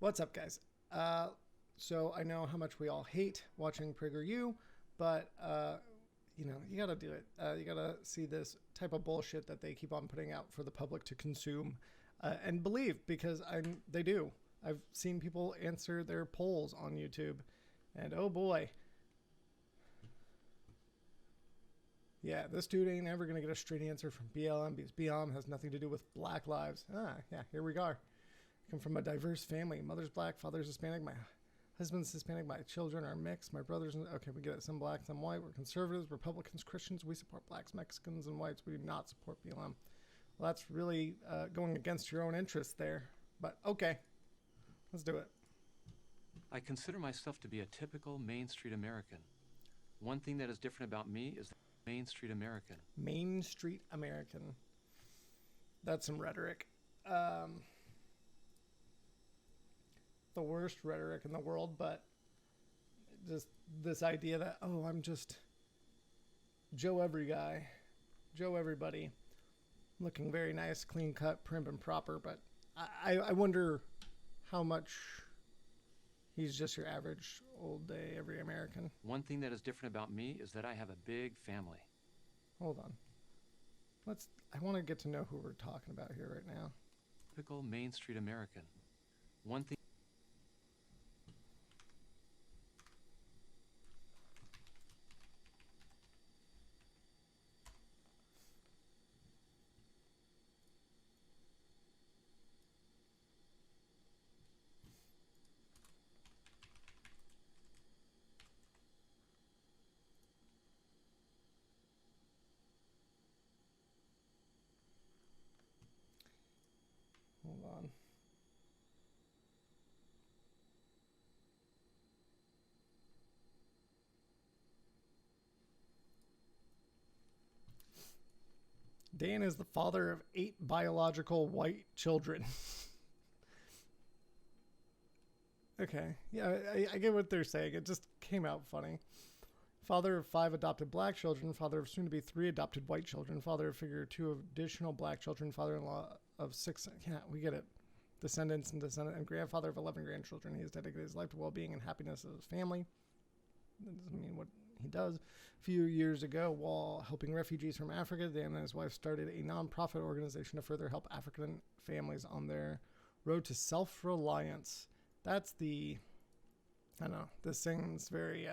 What's up, guys? So I know how much we all hate watching PragerU, but you gotta do it. You gotta see this type of bullshit that they keep on putting out for the public to consume and believe, because they do. I've seen people answer their polls on YouTube, and oh boy. Yeah, this dude ain't ever gonna get a straight answer from BLM, because BLM has nothing to do with Black lives. Yeah, here we are. I come from a diverse family. Mother's Black, father's Hispanic, my husband's Hispanic, my children are mixed, my brothers, okay, we get it, some Black, some white. We're conservatives, Republicans, Christians. We support Blacks, Mexicans, and whites. We do not support BLM. Well, that's really going against your own interests there, but okay, let's do it. I consider myself to be a typical Main Street American. One thing that is different about me is Main Street American. Main Street American. That's some rhetoric. The worst rhetoric in the world, but just this idea that, oh, I'm just Joe Every Guy, Joe Everybody, looking very nice, clean cut, prim and proper, but I wonder how much he's just your average old day every American. One thing that is different about me is that I have a big family. Hold on. I want to get to know who we're talking about here right now. Typical Main Street American. One thing. Hold on. Dan is the father of 8 biological white children. Okay. Yeah, I get what they're saying. It just came out funny. Father of 5 adopted black children, father of soon to be 3 adopted white children, father of figure 2 additional black children, father-in-law of 6. Yeah, we get it. Descendants and grandfather of 11 grandchildren. He has dedicated his life to well-being and happiness of his family. That doesn't mean what he does. A few years ago, while helping refugees from Africa, Dan and his wife started a non-profit organization to further help African families on their road to self-reliance. That's I don't know, this thing's very,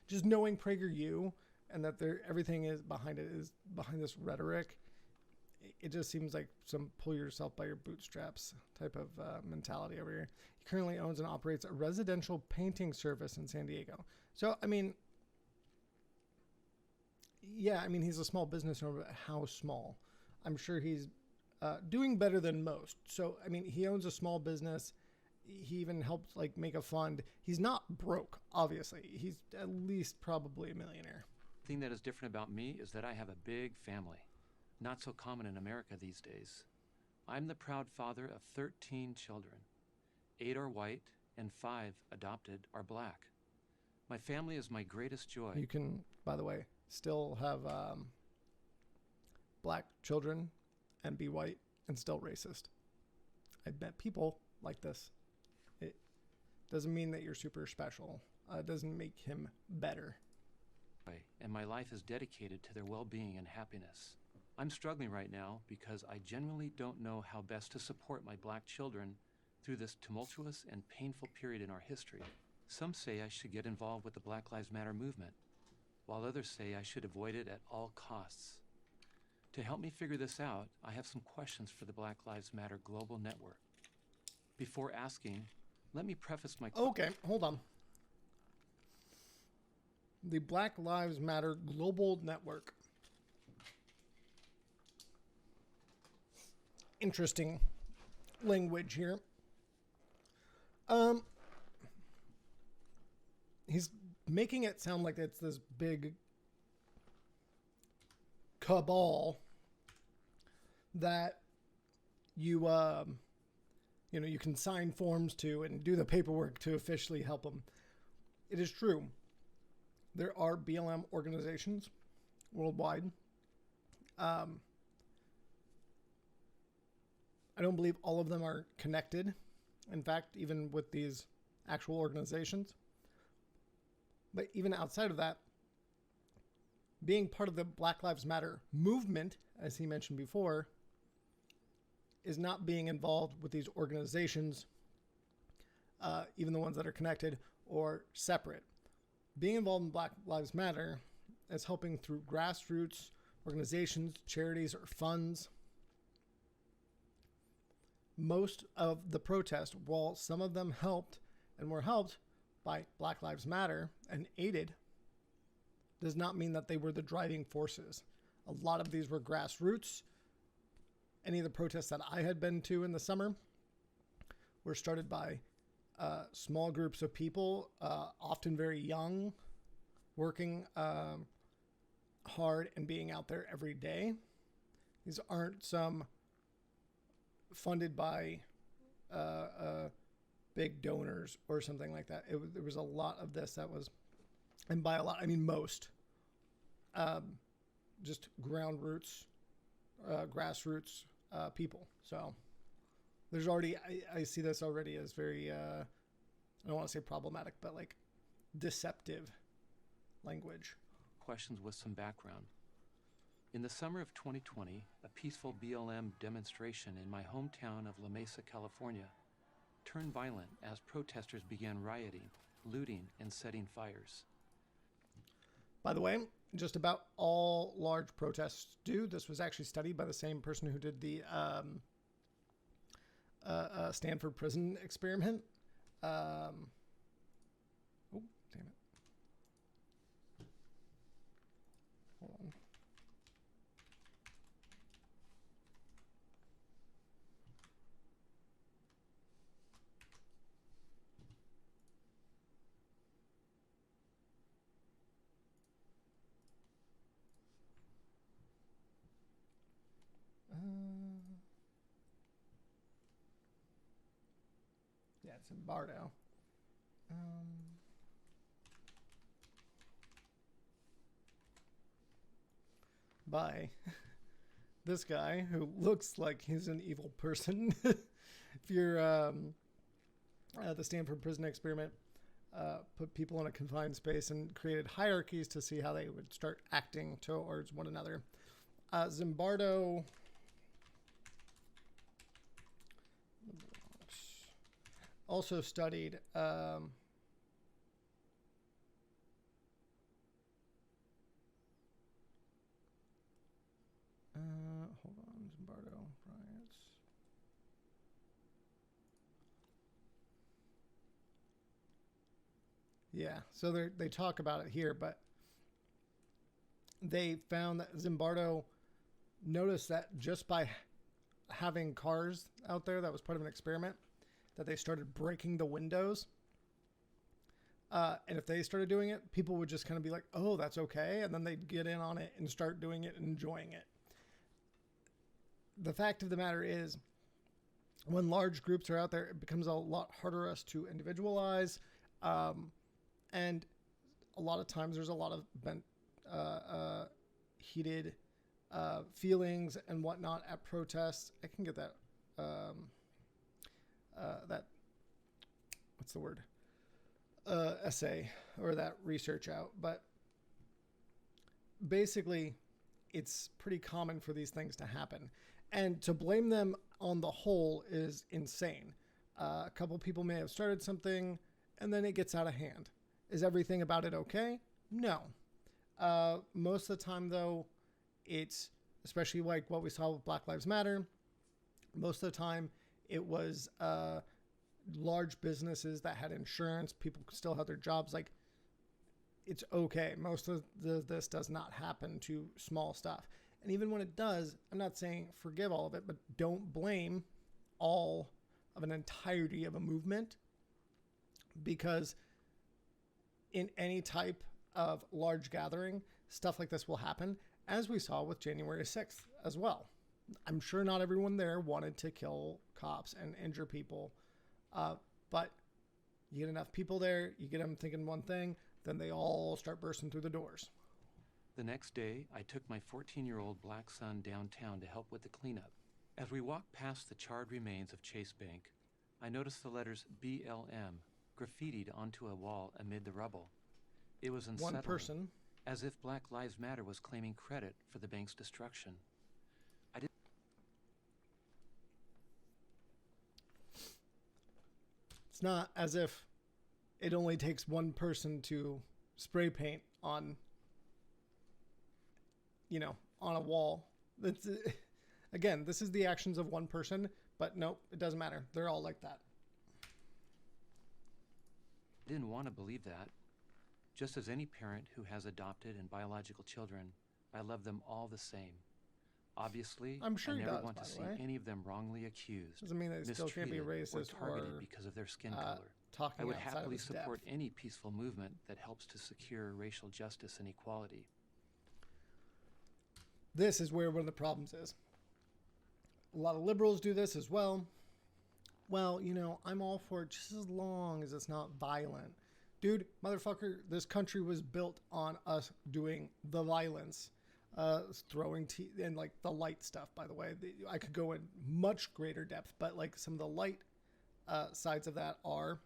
just knowing PragerU and that everything is behind this rhetoric, it just seems like some pull yourself by your bootstraps type of mentality over here. He currently owns and operates a residential painting service in San Diego. So, I mean, yeah, I mean, he's a small business owner, but how small? I'm sure he's doing better than most. So, I mean, he owns a small business. He even helped make a fund. He's not broke, obviously. He's at least probably a millionaire. The thing that is different about me is that I have a big family. Not so common in America these days. I'm the proud father of 13 children. 8 are white and 5 adopted are black. My family is my greatest joy. You can, by the way, still have black children and be white and still racist. I met people like this. It doesn't mean that you're super special. It doesn't make him better. And my life is dedicated to their well-being and happiness. I'm struggling right now because I genuinely don't know how best to support my black children through this tumultuous and painful period in our history. Some say I should get involved with the Black Lives Matter movement, while others say I should avoid it at all costs. To help me figure this out, I have some questions for the Black Lives Matter Global Network. Before asking, let me preface my... Okay, hold on. The Black Lives Matter Global Network. Interesting language here. He's making it sound like it's this big cabal that you can sign forms to and do the paperwork to officially help them. It is true. There are BLM organizations worldwide. I don't believe all of them are connected In fact, even with these actual organizations. But even outside of that, being part of the Black Lives Matter movement, as he mentioned before, is not being involved with these organizations, even the ones that are connected or separate. Being involved in Black Lives Matter is helping through grassroots organizations, charities, or funds. Most of the protest, while some of them helped and were helped by Black Lives Matter and aided, does not mean that they were the driving forces. A lot of these were grassroots. Any of the protests that I had been to in the summer were started by small groups of people, often very young, working hard and being out there every day. These aren't some funded by big donors or something like that. There was a lot of this that was, and by a lot, I mean most, just ground roots, grassroots people. So there's already, I see this already as very, I don't want to say problematic, but like deceptive language. Questions with some background. In the summer of 2020, a peaceful BLM demonstration in my hometown of La Mesa, California, turned violent as protesters began rioting, looting, and setting fires. By the way, just about all large protests do. This was actually studied by the same person who did the Stanford prison experiment. Oh, damn it. Hold on. Yeah, it's in Bardo. By this guy who looks like he's an evil person. If you're the Stanford prison experiment, put people in a confined space and created hierarchies to see how they would start acting towards one another. Zimbardo also studied hold on, Zimbardo riots. Yeah, so they talk about it here, but they found that Zimbardo noticed that just by having cars out there, that was part of an experiment, that they started breaking the windows. And if they started doing it, people would just kind of be like, oh, that's okay. And then they'd get in on it and start doing it and enjoying it. The fact of the matter is, when large groups are out there, it becomes a lot harder for us to individualize. And a lot of times there's a lot of heated feelings and whatnot at protests. I can get that, what's the word? Essay or that research out. But basically, it's pretty common for these things to happen. And to blame them on the whole is insane. A couple people may have started something and then it gets out of hand. Is everything about it okay? No. Most of the time, though, it's especially like what we saw with Black Lives Matter. Most of the time, it was large businesses that had insurance. People still had their jobs. Like, it's okay. Most of this does not happen to small stuff. And even when it does, I'm not saying forgive all of it, but don't blame all of an entirety of a movement, because in any type of large gathering, stuff like this will happen, as we saw with January 6th as well. I'm sure not everyone there wanted to kill cops and injure people, but you get enough people there, you get them thinking one thing, then they all start bursting through the doors. The next day, I took my 14-year-old black son downtown to help with the cleanup. As we walked past the charred remains of Chase Bank, I noticed the letters BLM graffitied onto a wall amid the rubble. It was unsettling, One person. as if Black Lives Matter was claiming credit for the bank's destruction. I didn't It's not as if it only takes one person to spray paint on, on a wall. That's again, this is the actions of one person, but nope, it doesn't matter. They're all like that. want to believe that. Just as any parent who has adopted and biological children, I love them all the same. Obviously, I'm sure I he never does, want by to the see way. any of them wrongly accused, Doesn't mean they still can't be mistreated, or racist targeted or because of their skin color. talking I would outside of happily his depth. support any peaceful movement that helps to secure racial justice and equality. This is where one of the problems is. A lot of liberals do this as well. Well, I'm all for it just as long as it's not violent. Dude, motherfucker, this country was built on us doing the violence. Throwing tea and like the light stuff, by the way. I could go in much greater depth, but like some of the light sides of that are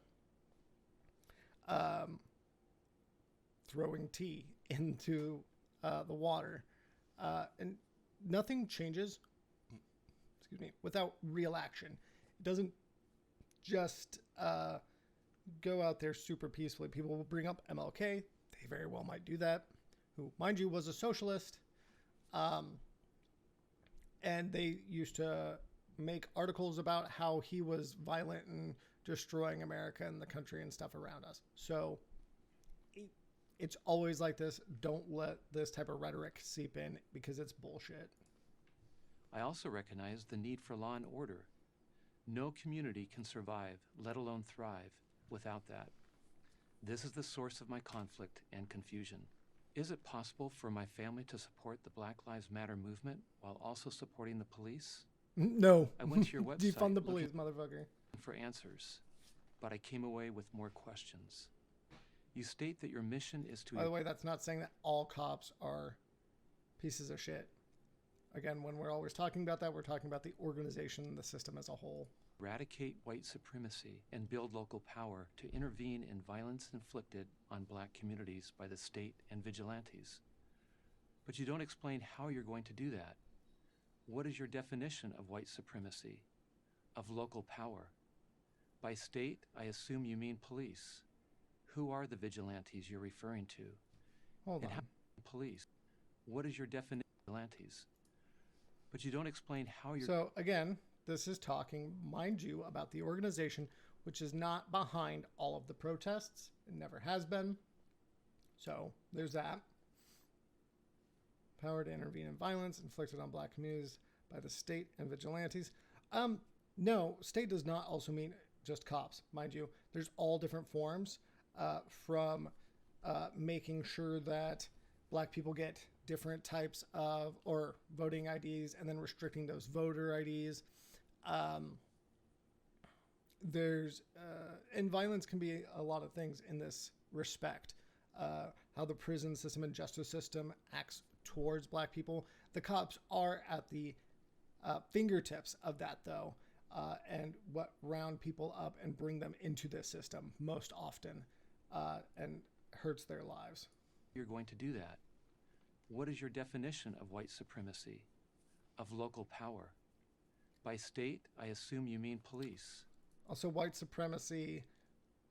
throwing tea into the water. And nothing changes, without real action. It doesn't just go out there super peacefully. People will bring up MLK. They very well might do that. Who, mind you, was a socialist. And they used to make articles about how he was violent and destroying America and the country and stuff around us. So it's always like this. Don't let this type of rhetoric seep in because it's bullshit. I also recognize the need for law and order. No community can survive, let alone thrive, without that. This is the source of my conflict and confusion. Is it possible for my family to support the Black Lives Matter movement while also supporting the police? No. I went to your website Defund the police, motherfucker. for answers, but I came away with more questions. You state that your mission is to... By the way, that's not saying that all cops are pieces of shit. Again, when we're always talking about that, we're talking about the organization and the system as a whole. eradicate white supremacy and build local power to intervene in violence inflicted on black communities by the state and vigilantes. But you don't explain how you're going to do that. What is your definition of white supremacy, of local power? By state, I assume you mean police. Who are the vigilantes you're referring to? Hold And on. how police? What is your definition of vigilantes? But you don't explain how you're... So again, this is talking, mind you, about the organization which is not behind all of the protests. It never has been. So there's that. Power to intervene in violence inflicted on black communities by the state and vigilantes. No, state does not also mean just cops, mind you. There's all different forms, from making sure that black people get different types of or voting IDs and then restricting those voter IDs. And violence can be a lot of things in this respect. How the prison system and justice system acts towards black people. The cops are at the fingertips of that, though, and what round people up and bring them into this system most often, and hurts their lives. You're going to do that. What is your definition of white supremacy, of local power? By state, I assume you mean police. Also, white supremacy,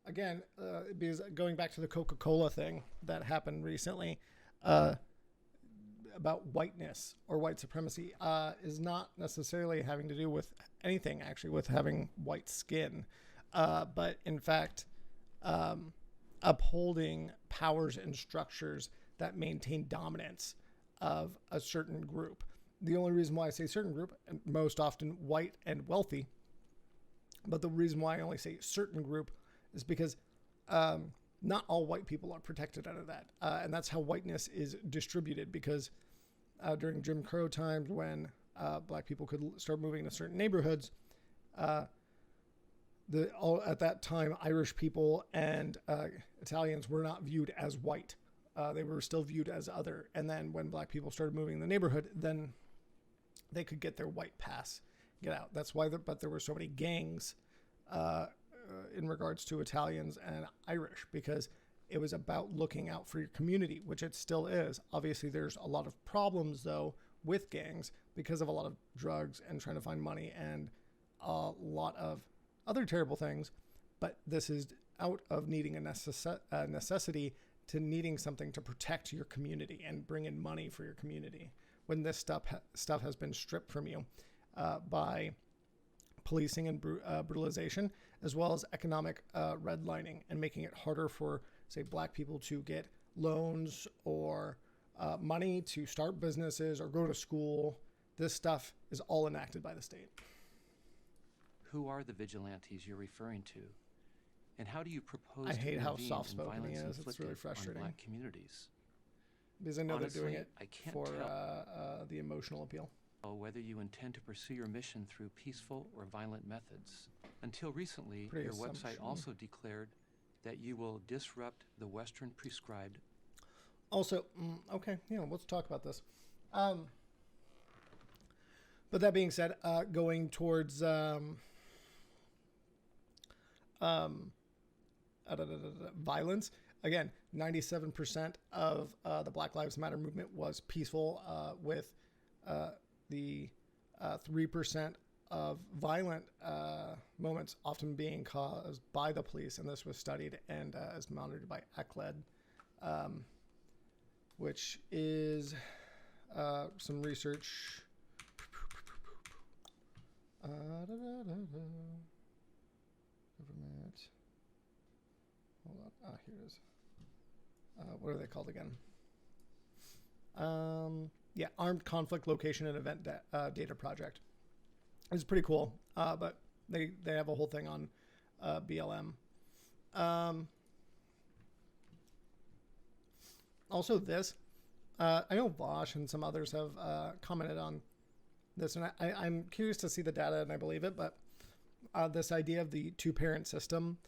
again, because going back to the Coca-Cola thing that happened recently, about whiteness or white supremacy, is not necessarily having to do with anything, actually, with having white skin, but in fact, upholding powers and structures that maintain dominance of a certain group. The only reason why I say certain group, and most often white and wealthy, but the reason why I only say certain group is because not all white people are protected under that. And that's how whiteness is distributed, because during Jim Crow times, when black people could start moving to certain neighborhoods, at that time, Irish people and Italians were not viewed as white. They were still viewed as other. And then when black people started moving in the neighborhood, then they could get their white pass, get out. That's why, but there were so many gangs in regards to Italians and Irish, because it was about looking out for your community, which it still is. Obviously, there's a lot of problems, though, with gangs because of a lot of drugs and trying to find money and a lot of other terrible things. But this is out of needing a necessity to needing something to protect your community and bring in money for your community. When this stuff has been stripped from you by policing and brutalization, as well as economic redlining and making it harder for, say, black people to get loans or money to start businesses or go to school. This stuff is all enacted by the state. Who are the vigilantes you're referring to? And how do you propose I hate to how intervene soft-spoken in he violence is. It's really inflicted frustrating. on black communities? Because I know Honestly, they're doing it I can't for tell the emotional appeal. Whether you intend to pursue your mission through peaceful or violent methods. Until recently, Pretty your assumption. website also declared that you will disrupt the Western prescribed. Also, okay, let's talk about this. But that being said, going towards violence, again, 97% of the Black Lives Matter movement was peaceful, with the 3% of violent moments often being caused by the police, and this was studied and is monitored by ECLED, which is some research. Government. Hold on. Here it is. What are they called again? Armed Conflict Location and Event Data Project. It's pretty cool, but they have a whole thing on BLM. Also, this, I know Vosh and some others have commented on this, and I'm curious to see the data, and I believe it, but this idea of the two-parent system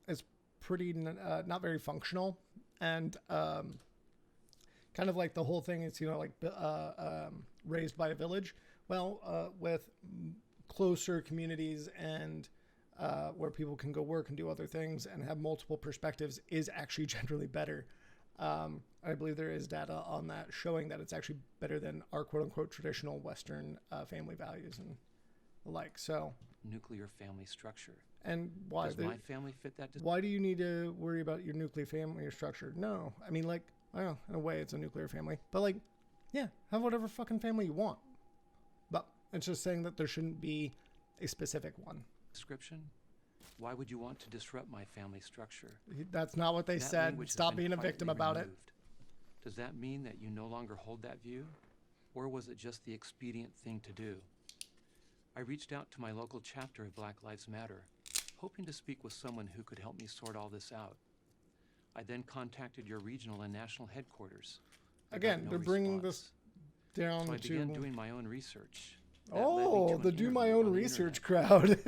is pretty not very functional, and kind of like the whole thing is, raised by a village. Well, with closer communities and where people can go work and do other things and have multiple perspectives is actually generally better. I believe there is data on that showing that it's actually better than our quote-unquote traditional Western family values and the like. So, nuclear family structure. And why? Does my family fit that? Why do you need to worry about your nuclear family structure? No. I mean, I don't know, in a way it's a nuclear family. But, have whatever fucking family you want. But it's just saying that there shouldn't be a specific one. Description? Why would you want to disrupt my family structure? That's not what they said. Stop being a victim about it. Does that mean that you no longer hold that view? Or was it just the expedient thing to do? I reached out to my local chapter of Black Lives Matter, hoping to speak with someone who could help me sort all this out. I then contacted your regional and national headquarters. Again, they're bringing this down so I to... began doing my own research. Oh, the do my own research crowd.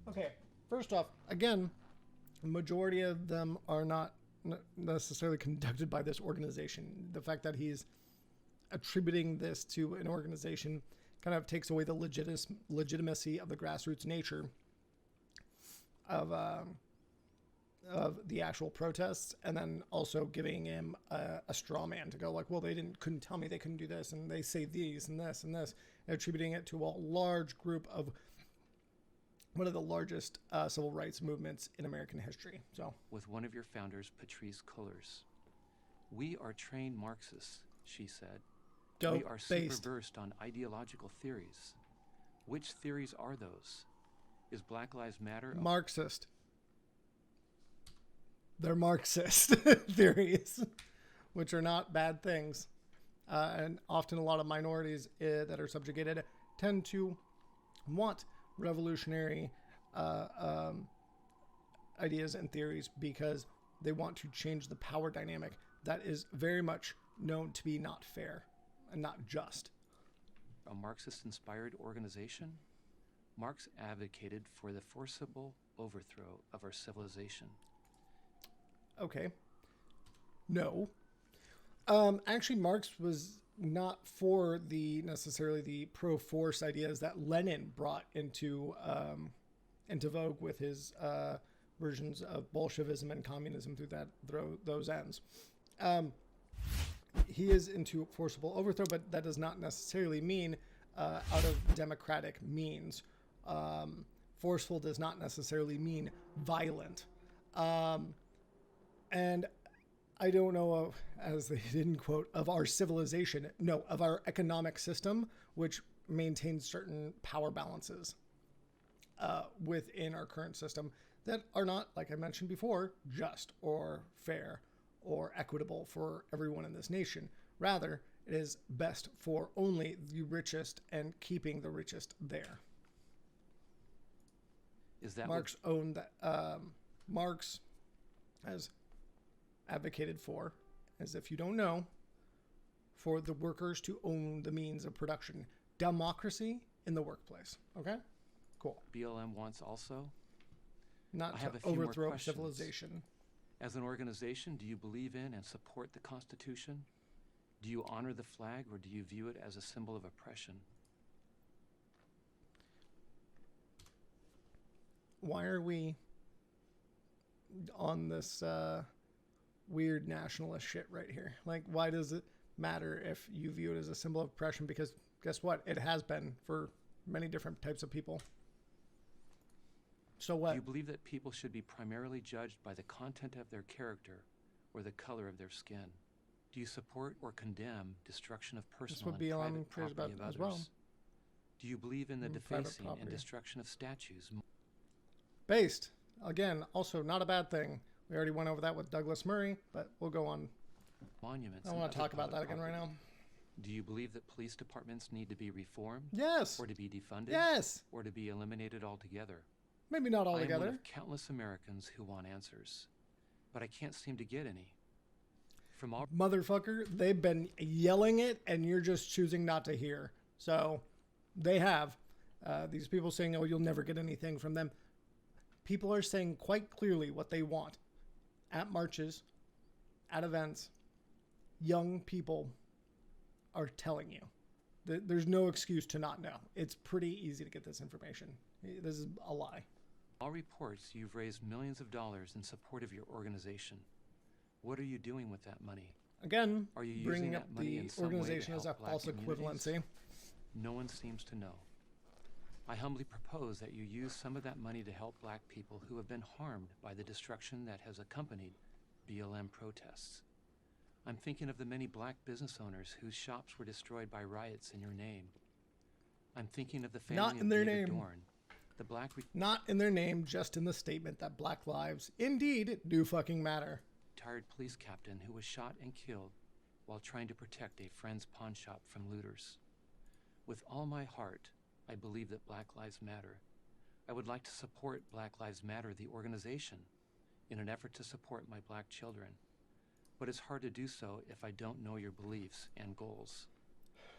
Okay, first off, again, the majority of them are not necessarily conducted by this organization. The fact that he's attributing this to an organization kind of takes away the legitimacy of the grassroots nature of the actual protests, and then also giving him a straw man to go well, they couldn't tell me they couldn't do this, and they say these and this and this, and attributing it to a large group of one of the largest civil rights movements in American history. So, with one of your founders, Patrisse Cullors. We are trained Marxists, she said. We are super versed on ideological theories. Which theories are those? Is Black Lives Matter Marxist? They're Marxist theories, which are not bad things. And often a lot of minorities that are subjugated tend to want revolutionary ideas and theories because they want to change the power dynamic that is very much known to be not fair and not just. A Marxist-inspired organization? Marx advocated for the forcible overthrow of our civilization. Okay. No. Actually, Marx was not for necessarily the pro-force ideas that Lenin brought into into vogue with his versions of Bolshevism and communism through those ends. He is into forcible overthrow, but that does not necessarily mean out of democratic means. Forceful does not necessarily mean violent. And I don't know of, as they didn't quote, of our civilization. No, of our economic system, which maintains certain power balances within our current system that are not, like I mentioned before, just or fair or equitable for everyone in this nation. Rather, it is best for only the richest and keeping the richest there. Is that Marx owned that? Marx has advocated for, as if you don't know, for the workers to own the means of production. Democracy in the workplace. Okay? Cool. BLM wants also? Not I have to a few more overthrow questions. civilization. As an organization, do you believe in and support the Constitution? Do you honor the flag, or do you view it as a symbol of oppression? Why are we on this weird nationalist shit right here? Like, why does it matter if you view it as a symbol of oppression? Because guess what? It has been for many different types of people. So what? Do you believe that people should be primarily judged by the content of their character or the color of their skin? Do you support or condemn destruction of personal and private property of others? Well. Do you believe in the defacing and property. destruction of statues? Based. Again, also not a bad thing. We already went over that with Douglas Murray, but we'll go on. Monuments. I don't want to talk about that again right now. Do you believe that police departments need to be reformed? Yes. Or to be defunded? Yes. Or to be eliminated altogether? Maybe not I am one altogether. of countless Americans who want answers, but I can't seem to get any. From all Motherfucker, they've been yelling it, and you're just choosing not to hear. So, they have. These people saying, oh, you'll never get anything from them. People are saying quite clearly what they want. At marches, at events, young people are telling you. There's no excuse to not know. It's pretty easy to get this information. This is a lie. all reports, you've raised millions of dollars in support of your organization. What are you doing with that money? Again, Are you bringing using up that money the in some way to organization as a help black false communities? equivalency. No one seems to know. I humbly propose that you use some of that money to help black people who have been harmed by the destruction that has accompanied BLM protests. I'm thinking of the many black business owners whose shops were destroyed by riots in your name. I'm thinking of the family Not of in their David name. Dorn, the black Not in their name, just in the statement that black lives indeed do fucking matter. retired police captain who was shot and killed while trying to protect a friend's pawn shop from looters. With all my heart, I believe that Black Lives Matter. I would like to support Black Lives Matter, the organization, in an effort to support my black children. But it's hard to do so if I don't know your beliefs and goals.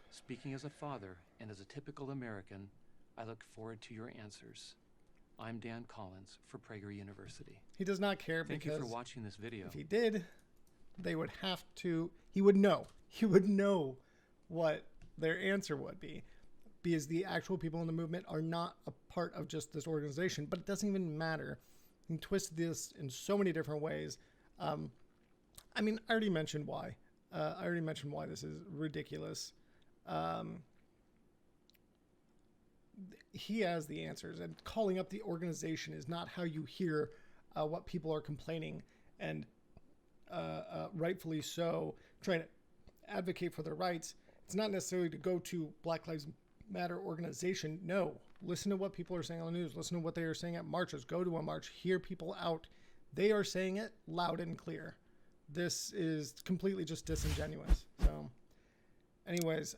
Speaking as a father and as a typical American, I look forward to your answers. I'm Dan Collins for Prager University. He does not care Thank you because for watching this video. if he did, they would have to, he would know. He would know what their answer would be. Because the actual people in the movement are not a part of just this organization, but it doesn't even matter. You can twist this in so many different ways. I mean, I already mentioned why. I already mentioned why this is ridiculous. He has the answers, and calling up the organization is not how you hear what people are complaining, and rightfully so, trying to advocate for their rights. It's not necessarily to go to Black Lives Matter organization. No, listen to what people are saying on the news. Listen to what they are saying at marches. Go to a march. Hear people out. They are saying it loud and clear. This is completely just disingenuous. So, anyways,